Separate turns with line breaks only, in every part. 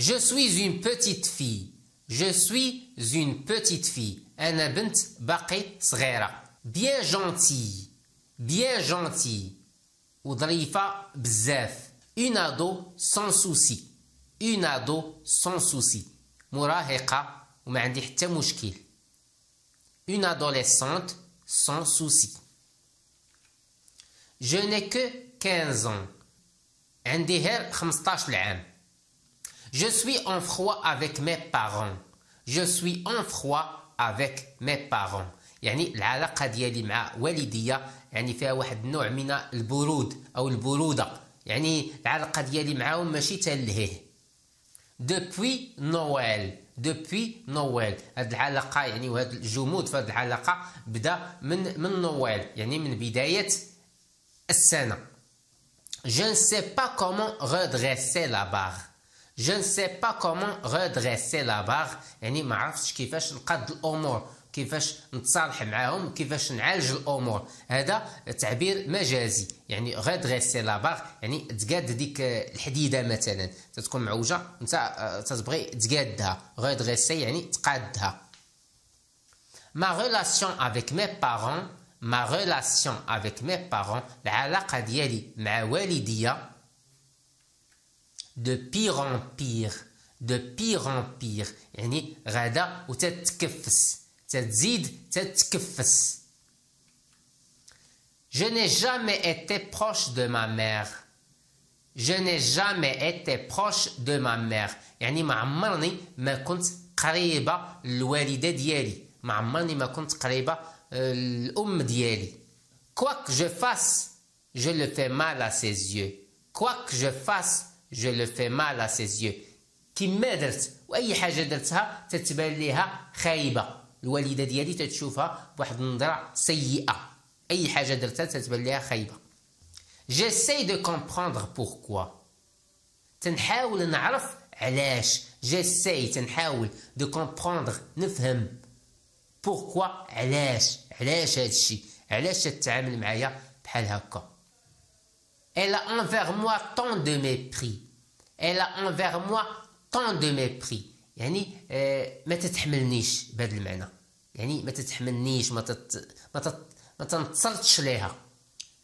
Je suis une petite fille. Je suis une petite fille. أنا بنت باقي صغيرة. Bien gentille. Bien gentille. وظريفة بزاف. Une ado sans souci. Une ado sans souci. مراهقة وما عندي حتى مشكل. Une adolescente sans souci. Je n'ai que 15 ans. عندي غير 15 عام. Je suis en froid avec mes parents. Je suis en froid avec mes parents. يعني العلاقة ديالي مع والديا يعني فيها واحد النوع من البرود أو البرودة. يعني العلاقة ديالي معاهم ماشي تلهيه. Depuis Noël. Depuis Noël. هاد العلاقة يعني وهاد الجمود في هاد العلاقة بدا من نويل يعني من بداية السنة. Je ne sais pas comment redresser la barre. Je ne sais pas comment redresser la barre. يعني ما عرفتش كيفاش نقاد الأمور، كيفاش نتصالح معاهم، كيفاش نعالج الأمور. هذا تعبير مجازي يعني redresser la barre يعني تقاد ديك الحديدة مثلا تتكون معوجة انت تتبغي تقادها. redresser يعني تقادها. Ma relation avec mes parents. Ma relation avec mes parents. العلاقة ديالي مع والديا. De pire en pire. De pire en pire. يعني غادا وتتكفس. تزيد تتكفس. Je n'ai jamais été proche de ma mère. Je n'ai jamais été proche de ma mère. يعني ما عمرني ما كنت قريبة للوالدة ديالي. ما عمرني ما كنت قريبة الأم ديالي. Quoi que je fasse, je le fais mal à ses yeux. Quoi que je fasse, je le fais mal à ses yeux. كيما درت وأي حاجة درتها تتبان ليها خايبة. الوالدة ديالي تتشوفها بواحد النظرة سيئة. أي حاجة درتها تتبان ليها خايبة. J'essaie de comprendre pourquoi. تنحاول نعرف علاش. J'essaie تنحاول de comprendre نفهم. Pourquoi علاش هادشي علاش تتعامل معايا بحال هكا. Elle a envers moi tant de mépris. Elle a envers moi tant de mépris. يعني ما تتحملنيش بهذا المعنى. يعني ما تتحملنيش ما تنتصلتش ليها.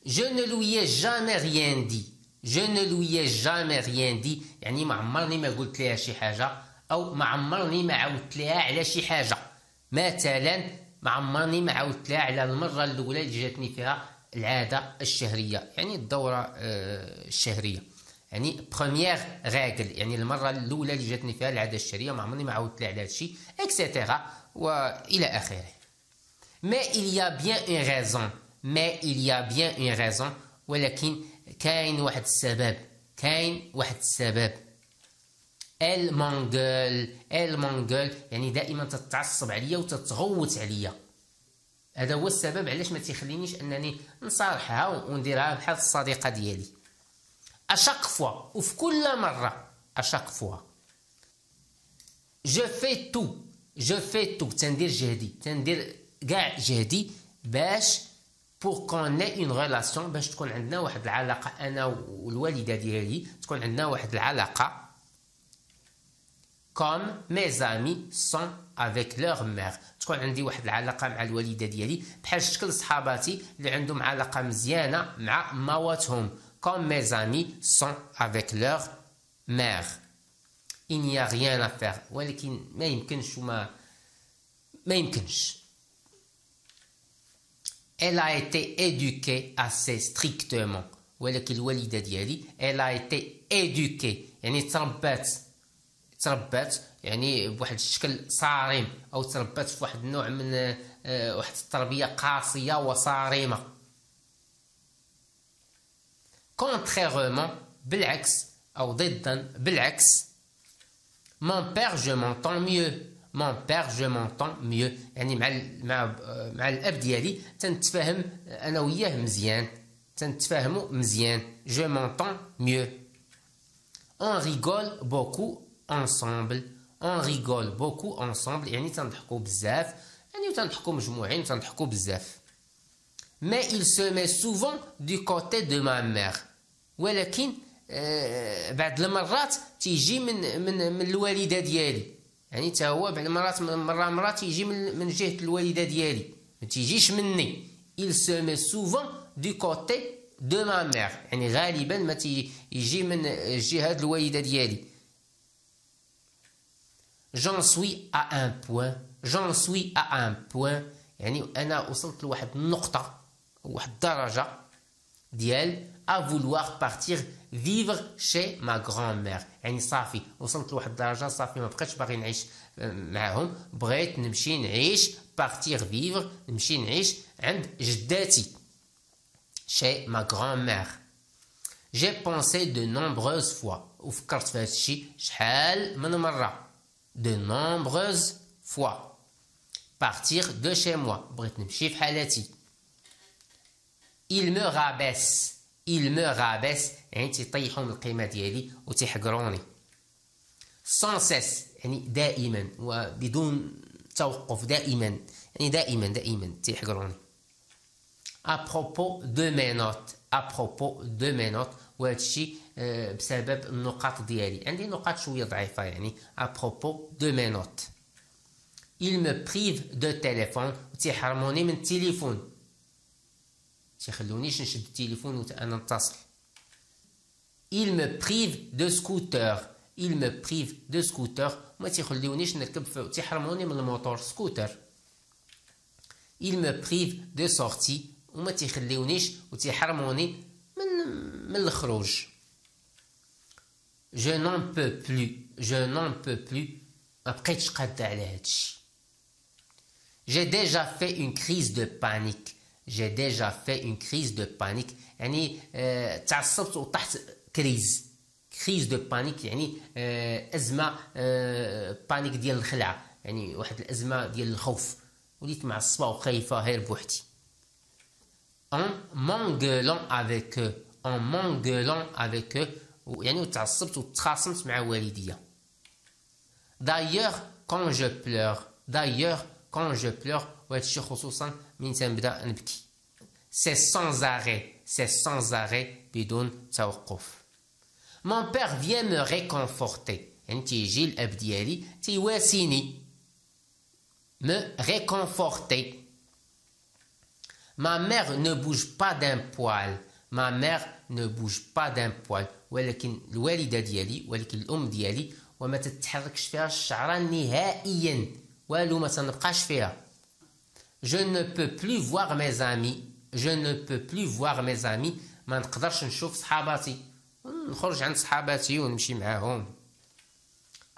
Je ne lui ai jamais rien dit. Je ne lui ai jamais rien dit. يعني ما عمرني ما قلت ليها شي حاجة أو ما عمرني ما عاودت ليها على شي حاجة. مثلا ما عمرني ما عاودت لها على المرة الأولى اللي جاتني فيها العادة الشهرية يعني الدورة الشهرية. يعني بروميير ريغل يعني المرة الأولى اللي جاتني فيها العادة الشهرية ما عمرني ما عاودت لها على هذا الشيء اكسيتيرا وإلى آخره. Mais il y a bien une raison. Mais il y a bien une raison. ولكن كاين واحد السبب. كاين واحد السبب. Elle m'engueule يعني دائما تتعصب عليا وتتغوت عليا. هذا هو السبب علاش ما تيخلينيش انني نصالحها ونديرها بحال الصديقه ديالي. اشاك فوا وفي كل مره. اشاك فوا. جو في تو تندير جهدي تندير كاع جهدي باش pour qu'on ait une relation باش تكون عندنا واحد العلاقه انا والوالده ديالي تكون عندنا واحد العلاقه comme mes amis sont avec leur mère. تكون عندي واحد العلاقة مع الوالدة ديالي بحال شكل صحاباتي اللي عندهم علاقة مزيانة مع ماواتهم. comme mes amis sont avec leur mère. il n'y a rien à faire. ولكن ما يمكنش وما يمكنش. elle a été éduquée assez strictement. ولكن الوالدة ديالي elle a été éduquée يعني تربات يعني بواحد الشكل صارم او تربات في واحد النوع من واحد التربيه قاسيه وصارمه. contrairement بالعكس او ضدا بالعكس. mon père je m'entends mieux. mon père je m'entends mieux يعني مع الاب ديالي تنتفاهم انا وياه مزيان. تنتفاهموا مزيان. je m'entends mieux. on rigole beaucoup ensemble. on rigole beaucoup ensemble يعني تنضحكوا بزاف يعني تنضحكوا مجموعين تنضحكوا بزاف. mais il se met souvent du côté de ma mère. ولكن بعض المرات تيجي من الوالده ديالي، يعني حتى هو بعض المرات مره تيجي من جهه الوالده ديالي، ما تيجيش مني. il se met souvent du côté de ma mère، يعني غالبا ما تيجي من جهه الوالده ديالي. j'en suis à un point، j'en suis à un point يعني انا وصلت لواحد النقطه، واحد الدرجه ديال à vouloir partir vivre chez ma grand-mère، يعني صافي وصلت لواحد الدرجه صافي ما بقيتش باغي نعيش معاهم، بغيت نمشي نعيش partir vivre، نمشي نعيش عند جداتي chez ma grand-mère. j'ai pensé de nombreuses fois، وفكرت في هذا الشيء شحال من مره، de nombreuses fois partir de chez moi، بغيت نمشي في حالتي. il me rabaisse، il me rabaisse يعني تيطيحوا من القيمه ديالي وتيحقروني. sans cesse يعني دائما وبدون توقف، دائما يعني دائما تيحقروني. à propos de mes notes، à propos de mes notes، وهذا الشيء بسبب النقاط ديالي، عندي نقاط شويه ضعيفه يعني. à propos de mes notes. il me prive de téléphone، تيحرموني من التليفون، تيخلونيش نشد التليفون وانا نتصل. il me prive de scooter، il me prive de scooter، ما تيخلونيش نركب تيحرموني من الموتور سكوتر. il me prive de sortie، وما تيخلونيش وتيحرموني من الخروج. je n'en peux plus، je n'en peux plus، ما بقيتش قادة على هادشي. j'ai déjà fait une crise de panique، j'ai déjà fait une crise de panique يعني تعصبت وطحت كريز. crise de panique يعني أزمة بانيك ديال الخلعة، يعني واحد الأزمة ديال الخوف، وليت معصبة وخايفة غير بوحدي. en m'engueulant avec eux، en m'engueulant avec eux يعني تعصبت وتخاصمت مع والديا. d'ailleurs quand je pleure، d'ailleurs quand je pleure، وهذا الشيء خصوصا من تنبدا نبكي. c'est sans arrêt، c'est sans arrêt بدون توقف. mon père vient me réconforter يعني تيجي الاب ديالي تيواسيني. me réconforter. ma mère ne bouge pas d'un poil، ma mère ne bouge pas d'un poil، ولكن الوالده ديالي، ولكن الام ديالي وما تتحركش فيها الشعره نهائيا، والو ما تنبقاش فيها. je ne peux plus voir mes amis، je ne peux plus voir mes amis، ما نقدرش نشوف صحاباتي، نخرج عند صحاباتي ونمشي معاهم.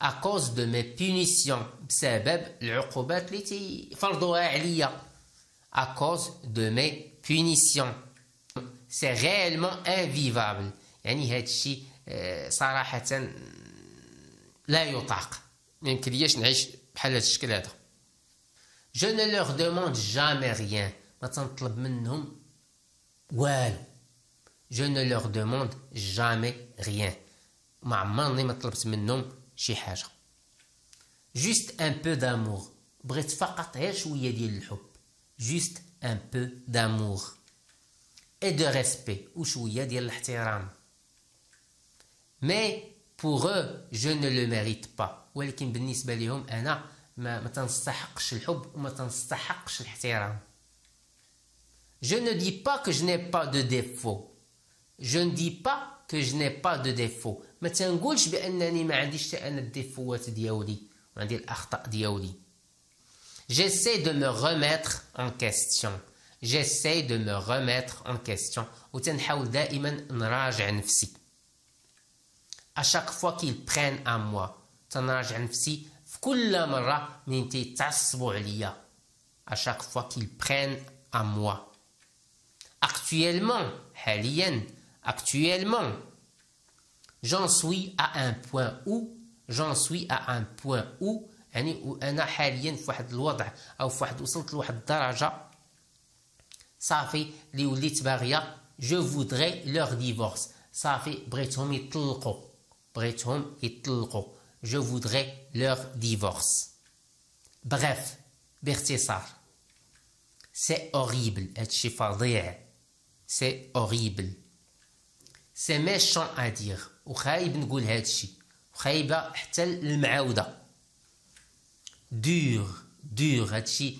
à cause de mes punitions، بسبب العقوبات اللي تيفرضوها عليا. à cause de mes punitions. c'est réellement invivable يعني هاد الشيء صراحة لا يطاق، ما يمكنلياش نعيش بحال هاد الشكل هذا. je ne leur demande jamais rien، ما تنطلب منهم والو. je ne leur demande jamais rien، ما عمرني ما طلبت منهم شي حاجة. juste un peu d'amour، بغيت فقط غير شوية ديال الحب. juste un peu d'amour et de respect، وشوية ديال الاحترام. mais pour eux je ne le mérite pas، ولكن بالنسبة لهم أنا ما تنستحقش الحب وما تنستحقش الاحترام. je ne dis pas que je n'ai pas de défaut، je ne dis pas que je n'ai pas de défaut، ما تنقولش بأنني ما عنديش أنا الديفوات ديالي وعندي الأخطاء ديالي. j'essaie de me remettre en question، j'essaie de me remettre en question، وتنحاول دائما نراجع نفسي. à chaque fois qu'ils prennent à moi، تنراجع نفسي في كل مرة من تيتعصبوا عليا. à chaque fois qu'ils prennent à moi. actuellement حاليا، actuellement. j'en suis à un point où، j'en suis à un point où يعني وأنا حاليا في واحد الوضع أو في واحد وصلت لواحد الدرجة صافي اللي وليت باغية. je voudrais leur divorce، صافي بغيتهم يطلقوا، بغيتهم يطلقوا. je voudrais leur divorce. bref باختصار c'est horrible، هادشي فظيع. c'est horrible. سي ميشون ادير وخايب نقول هادشي وخايبه حتى المعاوده. دور هادشي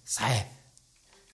صعيب